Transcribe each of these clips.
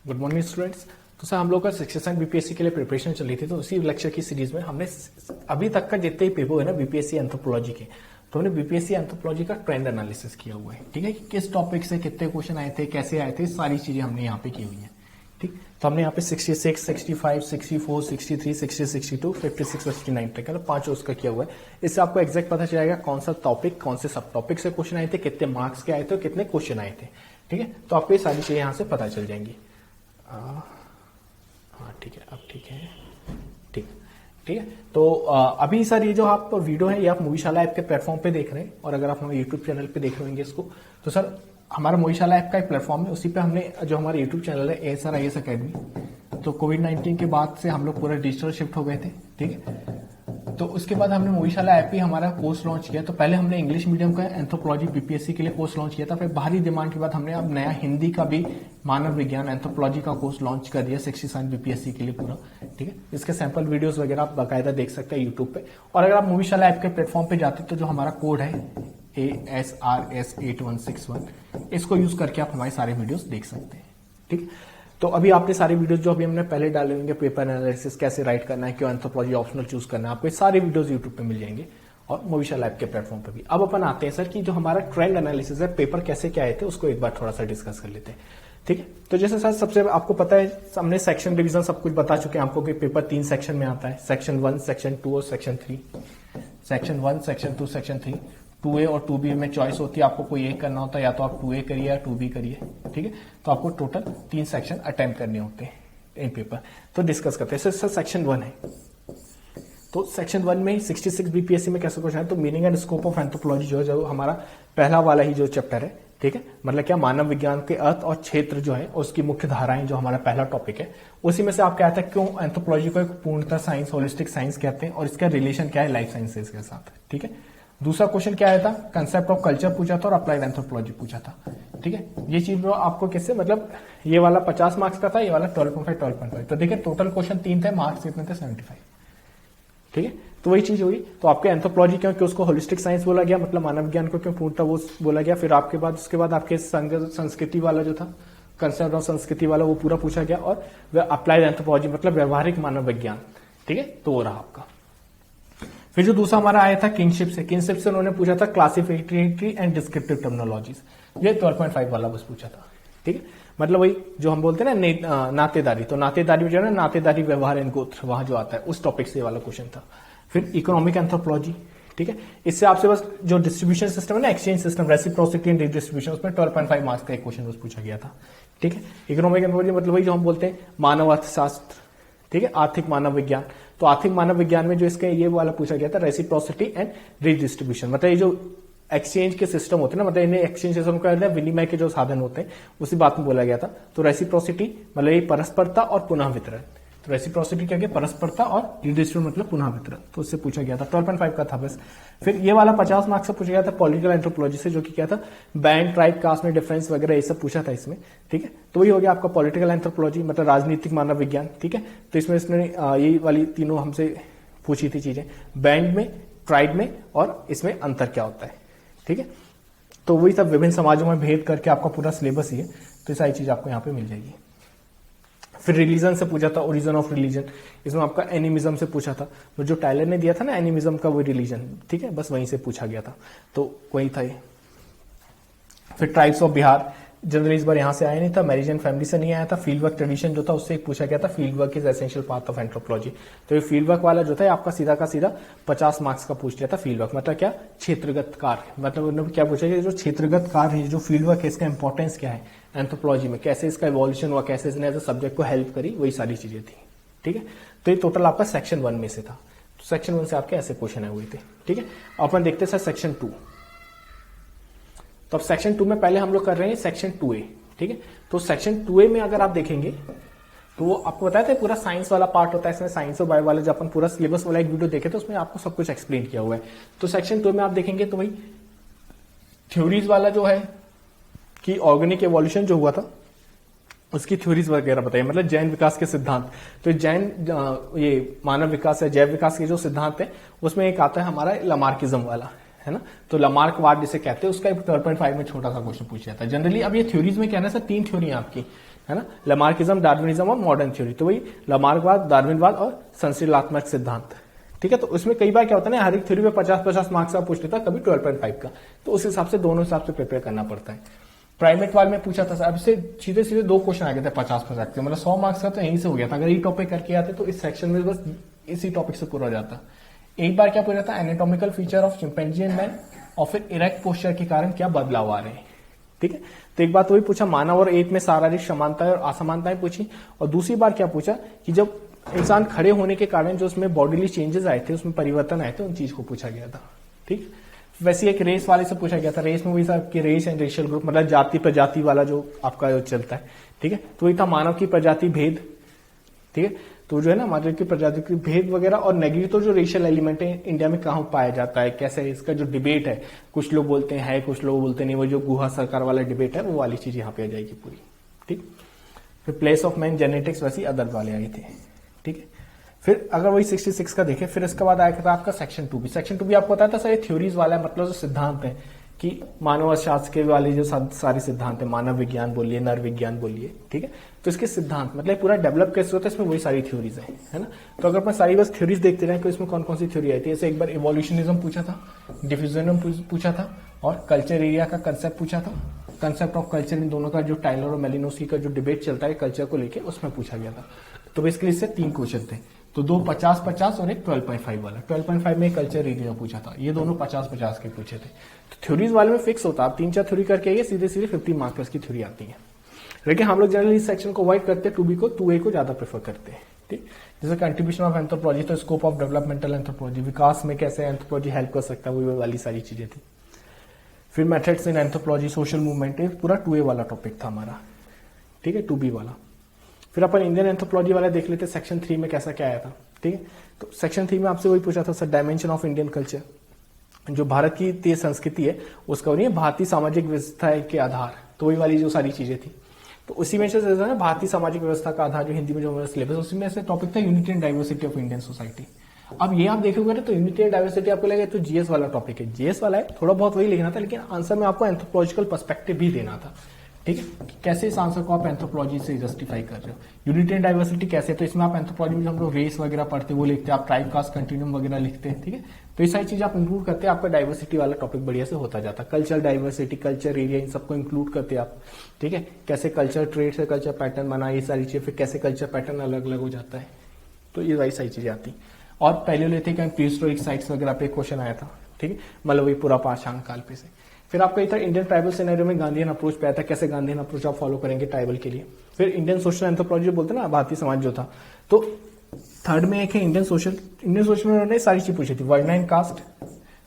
Good morning students. तो sir हम लोग का 67 बीपीएससी के लिए प्रिपरेशन चल रही थी, तो उसी लेक्चर की सीरीज में हमने अभी तक का जितने ही पेपर है ना बीपीएससी एंथ्रोपोलॉजी के, तो हमने बीपीएससी एंथ्रोपोलॉजी का ट्रेंड एनालिसिस किया हुआ है। ठीक है, कि किस टॉपिक से कितने क्वेश्चन आए थे, कैसे आए थे, सारी चीजें हमने यहाँ पे की हुई है। ठीक, तो हमने यहाँ पे 66, 65, 64, 63, 60, 62, 56, 59 तक मतलब 5 उसका किया हुआ है। इससे आपको एग्जैक्ट पता चलेगा कौन सा टॉपिक कौन से सब टॉपिक से क्वेश्चन आए थे, कितने मार्क्स के आए थे, कितने क्वेश्चन आए थे। ठीक है, तो आपको ये सारी चीजें यहाँ से पता चल जाएंगी। हाँ ठीक है, अब ठीक है, ठीक ठीक है। तो अभी सर ये जो आप वीडियो है ये आप मूवीशाला ऐप के प्लेटफॉर्म पे देख रहे हैं, और अगर आप हमारे यूट्यूब चैनल पे देख रहे होंगे इसको, तो सर हमारा मूवीशाला ऐप का एक प्लेटफॉर्म है, उसी पे हमने जो हमारा यूट्यूब चैनल है ASR IAS अकेडमी, तो कोविड-19 के बाद से हम लोग पूरा डिजिटल शिफ्ट हो गए थे। ठीक है, तो उसके बाद हमने मूवीशाला ऐप ही हमारा कोर्स लॉन्च किया। तो पहले हमने इंग्लिश मीडियम का एंथ्रोपोलॉजी बीपीएससी के लिए कोर्स लॉन्च किया था, फिर बाहरी डिमांड के बाद हमने अब नया हिंदी का भी मानव विज्ञान एंथ्रोपोलॉजी का कोर्स लॉन्च कर दिया 67 बीपीएससी के लिए पूरा। ठीक है, इसके सैंपल वीडियोस वगैरह आप बाकायदा देख सकते हैं यूट्यूब पे, और अगर आप मूवीशाला ऐप के प्लेटफॉर्म पे जाते तो जो हमारा कोड है ASRS8161, इसको यूज करके आप हमारे सारे वीडियोस देख सकते हैं। ठीक, तो अभी आपने सारे वीडियोस जो अभी हमने पहले डाले होंगे, पेपर एनालिसिस कैसे राइट करना है, क्यों एंथ्रोपोलॉजी ऑप्शनल चूज करना है, आपको सारे वीडियोस यूट्यूब पे मिल जाएंगे और मूवीशाला ऐप के प्लेटफॉर्म पे भी। अब अपन आते हैं सर कि जो हमारा ट्रेंड एनालिसिस है, पेपर कैसे क्या आए थे, उसको एक बार थोड़ा सा डिस्कस कर लेते हैं। ठीक है, तो जैसे सर सबसे आपको पता है हमने सेक्शन डिवीजन सब कुछ बता चुके हैं आपको कि पेपर 3 सेक्शन में आता है, सेक्शन 1, सेक्शन 2 और section 3। Section 1, section 2, section 3, 2A और 2B में चॉइस होती है, आपको कोई एक करना होता है, या तो आप 2A करिए या 2B करिए। ठीक है, तो आपको टोटल 3 सेक्शन अटेम्प्ट करने होते हैं इन पेपर। तो डिस्कस करते हैं सर सेक्शन 1 है, तो सेक्शन 1 में 66 बीपीएससी में कैसे क्वेश्चन है, तो meaning and scope of anthropology जो हमारा पहला वाला ही जो चैप्टर है। ठीक है, मतलब क्या मानव विज्ञान के अर्थ और क्षेत्र जो है उसकी मुख्य धाराएं, जो हमारा पहला टॉपिक है, उसी में से आप क्या आता है क्यों एंथ्रोपोलॉजी को एक पूर्णतः साइंस, होलिस्टिक साइंस कहते हैं, और इसका रिलेशन क्या है लाइफ साइंसेज के साथ। ठीक है, दूसरा क्वेश्चन क्या आया था, कंसेप्ट ऑफ कल्चर पूछा था और अप्लाइड एंथ्रोपोलॉजी पूछा था। ठीक है, ये चीज आपको किससे, मतलब ये वाला 50 मार्क्स का था, ये वाला 12.5, 12.5। तो देखिए टोटल क्वेश्चन 3 थे, मार्क्स कितने थे 75। ठीक है, तो वही चीज हुई। तो आपके एंथ्रोपोलॉजी क्यों कि उसको होलिस्टिक साइंस बोला गया, मतलब मानव विज्ञान को क्यों पूर्णतः वो बोला गया। फिर आपके बाद उसके बाद आपके संस्कृति वाला जो था, कंसेप्ट ऑफ संस्कृति वाला, वो पूरा पूछा गया, और अप्लाइड एंथ्रोपोलॉजी मतलब व्यवहारिक मानव विज्ञान। ठीक है, तो वो रहा आपका। फिर जो दूसरा हमारा आया था किंगशिप से उन्होंने पूछा था क्लासिफिकेटरी एंड डिस्क्रिप्टिव टर्मिनोलॉजीज, ये 12.5 वाला बस पूछा था। ठीक है, मतलब वही जो हम बोलते हैं ना नातेदारी, तो नातेदारी जो है ना, नातेदारी व्यवहार एंड गोत्र, वहां जो आता है उस टॉपिक से वाला क्वेश्चन था। फिर इकोनॉमिक एंथ्रोपोलॉजी। ठीक है, इससे आपसे बस जो डिस्ट्रीब्यूशन सिस्टम है ना, exchange system, reciprocity and distribution, उसमें 12.5 मार्क्स का एक क्वेश्चन बस पूछा गया था। ठीक है, इकोनॉमिक एंथ्रोपोलॉजी मतलब वही जो हम बोलते हैं मानव अर्थशास्त्र। ठीक है, आर्थिक मानव विज्ञान, तो आर्थिक मानव विज्ञान में जो इसके ये वाला पूछा गया था रेसिप्रोसिटी एंड रिडिस्ट्रीब्यूशन, मतलब ये जो एक्सचेंज के सिस्टम होते हैं ना, मतलब इन्हें एक्सचेंज सिस्टम का विनिमय के जो साधन होते हैं उसी बात में बोला गया था। तो रेसिप्रोसिटी मतलब ये परस्परता और पुनः वितरण, तो रेसिप्रोसिटी क्या, परस्परता, और रिडिस्ट्रीब्यूशन मतलब पुनः वितरण, तो उससे पूछा गया था, 12.5 का था बस। फिर ये वाला 50 मार्क्स से पूछा गया था पॉलिटिकल एंथ्रोपोलॉजी से, जो कि क्या था बैंड, ट्राइब, कास्ट में डिफरेंस वगैरह ये सब पूछा था इसमें। ठीक है, तो वही हो गया आपका पॉलिटिकल एंथ्रोपोलॉजी, मतलब राजनीतिक मानव विज्ञान। ठीक है, तो इसमें इसने यही वाली तीनों हमसे पूछी थी चीजें, बैंड में, ट्राइब में, और इसमें अंतर क्या होता है। ठीक है, तो वही सब विभिन्न समाजों में भेद करके आपका पूरा सिलेबस ही है, तो ये सारी चीज आपको यहाँ पे मिल जाएगी। फिर रिलीजन से पूछा था, ओरिजिन ऑफ रिलीजन, इसमें आपका एनिमिज्म से पूछा था, तो जो टाइलर ने दिया था ना एनिमिज्म का वो रिलीजन। ठीक है, बस वहीं से पूछा गया था, तो वही था ये। फिर ट्राइब्स ऑफ बिहार, जनरली इस बार यहां से आया नहीं था, मैरिजन फैमिली से नहीं आया था। फील्ड वर्क ट्रेडिशन जो था उससे पूछा गया था, field work is essential part of anthropology, तो ये फील्ड वर्क वाला जो था आपका सीधा का सीधा 50 मार्क्स का पूछ लिया था। फील्ड वर्क मतलब क्या, क्षेत्रगत कार्य, मतलब उन्होंने क्या पूछा कि जो क्षेत्रगत कार्य है, जो फील्ड वर्क है, इसका इंपॉर्टेंस क्या है एंथ्रोपोलॉजी में, कैसे इसका इवोल्यूशन हुआ, कैसे इसने एज अ सब्जेक्ट को हेल्प करी, वही सारी चीजें थी। ठीक है, तो ये टोटल आपका सेक्शन 1 में से था, तो सेक्शन 1 से आपके ऐसे क्वेश्चन आए हुए थे। ठीक है, अपन देखते सर सेक्शन 2। तो अब सेक्शन 2 में पहले हम लोग कर रहे हैं सेक्शन 2A। ठीक है, तो सेक्शन 2A में अगर आप देखेंगे तो वो आपको बताया था पूरा साइंस वाला पार्ट होता है, इसमें साइंस और बायो वाले जो अपन पूरा सिलेबस वाला एक वीडियो देखे तो उसमें आपको सब कुछ एक्सप्लेन किया हुआ है। तो सेक्शन 2 में आप देखेंगे तो वही थ्योरीज वाला जो है कि ऑर्गेनिक एवोल्यूशन जो हुआ था उसकी थ्योरीज वगैरह बताइए, मतलब जैन विकास के सिद्धांत। तो जैन ये मानव विकास या जैव विकास के जो सिद्धांत है उसमें एक आता है हमारा लामार्किज्म वाला, है ना, तो लामार्कवाद जिसे कहते हैं, उसका 12.5 में छोटा सा क्वेश्चन पूछा जाता है जनरली। अब ये थ्योरीज में क्या है ना सर, 3 थ्योरी आपकी, है ना, लमार्किज्म, डार्विनिज्म और मॉडर्न थ्योरी। तो वही लमार्कवाद, डार्विनवाद और संश्लेषणात्मक सिद्धांत, ठीक है। तो उसमें कई बार क्या होता है ना, हर एक थ्योरी में 50-50 मार्क्स का पूछ लेता है, कभी 12.5 का, तो उस हिसाब से दोनों हिसाब से प्रिपेयर करना पड़ता है। प्राइमेट वाल में पूछा था, अब से सीधे सीधे 2 क्वेश्चन आ गए थे 50% के, मतलब 100 मार्क्स का तो यहीं से हो गया था। अगर ये टॉपिक करके आते तो इस सेक्शन में बस इसी टॉपिक से पूरा हो जाता। एक बार क्या पूछा था, anatomical feature of chimpanzee and man, और फिर इरेक्ट पोस्चर के कारण क्या बदलाव आ रहे हैं, ठीक है। तो एक बार तो वही पूछा, मानव और एप में शारीरिक समानताएं और असमानताएं पूछी, और दूसरी बार क्या पूछा कि जब इंसान खड़े होने के कारण जो उसमें बॉडीली चेंजेस आए थे, उसमें परिवर्तन आए थे, उन चीज को पूछा गया था, ठीक। वैसे एक रेस वाले से पूछा गया था, रेस में वही था कि रेस एंड रेशियल ग्रुप, मतलब जाति प्रजाति वाला जो आपका जो चलता है, ठीक है। तो वही था मानव की प्रजाति भेद, ठीक है। तो जो है ना मानव की प्रजाति की भेद वगैरह, और नेग्रिटो जो रेशियल एलिमेंट है इंडिया में कहाँ पाया जाता है, कैसे है, इसका जो डिबेट है, कुछ लोग बोलते हैं कुछ लोग बोलते नहीं, वो जो गुहा सरकार वाला डिबेट है वो वाली चीज यहाँ पे आ जाएगी पूरी, ठीक। फिर प्लेस ऑफ मैन, जेनेटिक्स, वैसे अदर वाले आए थे, ठीक है। फिर अगर वही 66 का देखें, फिर इसके बाद आया था आपका सेक्शन 2 भी। सेक्शन 2 भी आपको पता था सर, थ्योरीज वाला है, मतलब जो सिद्धांत है कि मानव शास्त्र के वाले जो सारे सिद्धांत है, मानव विज्ञान बोलिए, नर विज्ञान बोलिए, ठीक है। तो इसके सिद्धांत मतलब पूरा डेवलप कैसे होता है, इसमें वही सारी थ्योरीज है ना। तो अगर अपन सारी बस थ्योरीज देखते रहे तो इसमें कौन कौन सी थ्योरी आई थी, जैसे एक बार इवोल्यूशनिज्म पूछा था, डिफ्यूजनिज्म पूछा था, और कल्चर एरिया का कंसेप्ट पूछा था। कंसेप्ट ऑफ कल्चर, इन दोनों का जो टाइलर और मेलिनोस्की का जो डिबेट चलता है कल्चर को लेकर, उसमें पूछा गया था। तो बेसिकली इससे 3 क्वेश्चन थे, तो 2 50-50 और एक 12.5 वाला। 12.5 में कल्चर एरिया पूछा था, ये दोनों 50-50 के पूछे थे। तो थ्योरीज वाले में फिक्स होता, आप 3-4 थ्योरी करके आइए, सीधे सीधे 50 मार्क्स की थ्योरी आती है। लेकिन हम लोग जनरली इस सेक्शन को अवॉइड करते हैं, 2B को 2A को ज्यादा प्रेफर करते हैं, ठीक। जैसे कंट्रीब्यूशन ऑफ एंथ्रोपोलॉजी, तो स्कोप ऑफ डेवलपमेंटल एंथ्रोपोलॉजी, विकास में कैसे एंथ्रोपोलॉजी हेल्प कर सकता है, वो वाली सारी चीजें थी। फिर methods in anthropology, social movement, पूरा 2A वाला टॉपिक था हमारा, ठीक है, 2B वाला। फिर अपन इंडियन एंथ्रोपोलॉजी वाला देख लेते, सेक्शन 3 में कैसा क्या आया था, ठीक है। तो सेक्शन 3 में आपसे वही पूछा था sir, dimension of Indian culture, जो भारत की संस्कृति है उसका नहीं है, भारतीय सामाजिक व्यवस्था के आधार, तो वही वाली जो सारी चीजें थी। तो उसी में से ना भारतीय सामाजिक व्यवस्था का आधार, जो हिंदी में जो हमारा सिलेबस, उसी में से टॉपिक था unity and diversity of Indian society. अब ये आप देखोगे तो यूनिटी एंड डाइवर्सिटी आपको लगेगा तो जीएस वाला टॉपिक है, जीएस वाला है, थोड़ा बहुत वही लिखना था, लेकिन आंसर में आपको एंथ्रोपोलॉजिकल पर्सपेक्टिव भी देना था, ठीक है। कैसे इस आंसर को आप एंथ्रोपोलॉजी से जस्टिफाई कर रहे हो, यूनिटी एंड डाइवर्सिटी कैसे, तो इसमें आप एंथ्रोपोलॉजी में हम लोग रेस वगैरह पढ़ते वो लिखते हैं, आप ट्राइब कास्ट कंटिन्यूम वगैरह लिखते हैं, ठीक है। तो ये सारी चीज आप इंक्लूड करते हैं, आपका डाइवर्सिटी वाला टॉपिक बढ़िया से होता जाता है। कल्चर डाइवर्सिटी, कल्चर एरिया, इन सबको इंक्लूड करते हैं आप, ठीक है। कैसे कल्चर ट्रेड से कल्चर पैटर्न बना, ये सारी चीजें, फिर कैसे कल्चर पैटर्न अलग अलग हो जाता है, तो ये वही सारी चीजें आती। और पहले लेते हैं प्रीहिस्टोरिक साइट्स वगैरह पे क्वेश्चन आया था, ठीक है, मतलब वही पूरा पाषाण काल पे से। फिर आपका इधर इंडियन ट्राइबल सिनेरियो में गांधीयन अप्रोच पे आया था, कैसे गांधीयन अप्रोच आप फॉलो करेंगे ट्राइबल के लिए। फिर इंडियन सोशल एंथ्रोपोलॉजी बोलते हैं ना, भारतीय समाज जो था, तो थर्ड में एक है इंडियन सोशल में उन्होंने सारी चीज पूछी थी, वर्ण एंड कास्ट,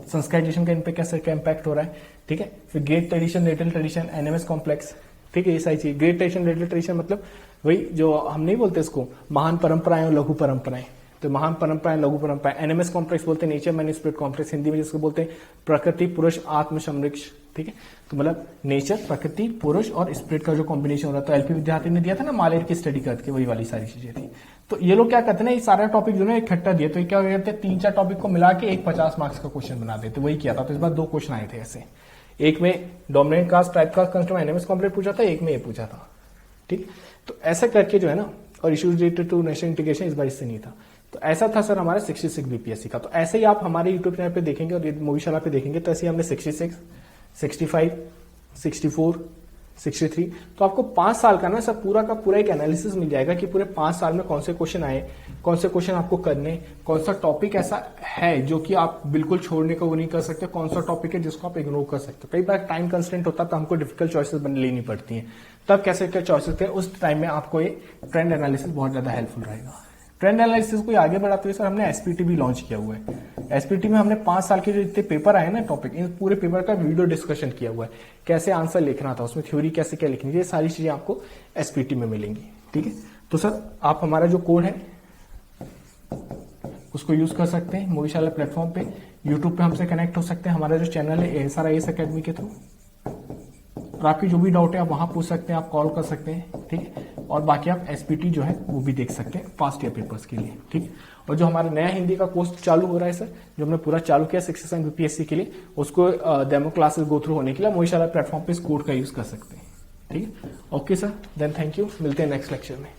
संस्काराइजेशन का इन पे कैसे क्या इम्पैक्ट हो रहा है, ठीक है। फिर great tradition, little tradition, NMS complex, ठीक है, ये सारी चीज। ग्रेट ट्रेडिशन, लिटिल ट्रेडिशन मतलब वही जो हम नहीं बोलते इसको महान परंपराएं और लघु परंपराएं, तो महान परंपराएं, लघु परंपराएं। एनएमएस कॉम्प्लेक्स बोलते हैं nature man spirit complex, Hindi में जिसको बोलते हैं प्रकृति पुरुष आत्म समृक्ष, ठीक है। तो मतलब नेचर, प्रकृति, पुरुष और स्पिरिट का जो कॉम्बिनेशन हो रहा था, एलपी विद्यार्थी ने दिया था ना मालेर की स्टडी करके, वही वाली सारी चीजें थी। तो ये लोग क्या करते हैं ना, ये सारा टॉपिक जो है इकट्ठा दिए, तो ये क्या करते हैं 3-4 टॉपिक को मिला के एक 50 मार्क्स का क्वेश्चन बना देते, वही किया था। तो इस बार 2 क्वेश्चन आए थे ऐसे, एक में dominant caste tribe caste construct NMS complex पूछा था, एक में ये पूछा था, ठीक। तो ऐसा करके जो है ना, और issues related to national integration इस बार इससे नहीं था। तो ऐसा था सर हमारा 66 बीपीएससी का। तो ऐसे ही आप हमारे यूट्यूब चैनल पे देखेंगे और मूवीशाला पे देखेंगे, तो ऐसे ही हमने 66, 65, 64, 63, तो आपको 5 साल का ना सर पूरा का पूरा एक एनालिसिस मिल जाएगा कि पूरे 5 साल में कौन से क्वेश्चन आए, कौन से क्वेश्चन आपको करने, कौन सा टॉपिक ऐसा है जो कि आप बिल्कुल छोड़ने का वो नहीं कर सकते, कौन सा टॉपिक है जिसको आप इग्नोर कर सकते हो। कई बार टाइम कंस्टेंट होता है तो हमको डिफिकल्ट चॉइसेस लेनी पड़ती हैं, तब कैसे क्या चॉइसेस थे, उस टाइम में आपको ये ट्रेंड एनालिसिस बहुत ज्यादा हेल्पफुल रहेगा। ट्रेंड एनालिसिस को आगे बढ़ाते हुए सर हमने एसपीटी भी लॉन्च किया हुआ है। एसपीटी में हमने 5 साल के जो जितने पेपर आए ना टॉपिक, इन पूरे पेपर का वीडियो डिस्कशन किया हुआ है, कैसे आंसर लिखना था, उसमें थ्योरी कैसे क्या लिखनी है, ये सारी चीजें आपको एसपीटी में मिलेंगी, ठीक है। तो सर आप हमारा जो कोड है उसको यूज कर सकते हैं मूवीशाला प्लेटफॉर्म पे, यूट्यूब पे हमसे कनेक्ट हो सकते हैं, हमारा जो चैनल है ASRIS अकेडमी के थ्रू, और आपकी जो भी डाउट है आप वहां पूछ सकते हैं, आप कॉल कर सकते हैं, ठीक है। और बाकी आप एसपीटी जो है वो भी देख सकते हैं फास्ट ईयर पेपर्स के लिए, ठीक। और जो हमारा नया हिंदी का कोर्स चालू हो रहा है सर, जो हमने पूरा चालू किया 67 बीपीएससी के लिए, उसको डेमो क्लासेस गो थ्रू होने के लिए मूवीशाला प्लेटफॉर्म पे इस कोड का यूज कर सकते हैं, ठीक है। Okay sir, then thank you, मिलते हैं नेक्स्ट लेक्चर में।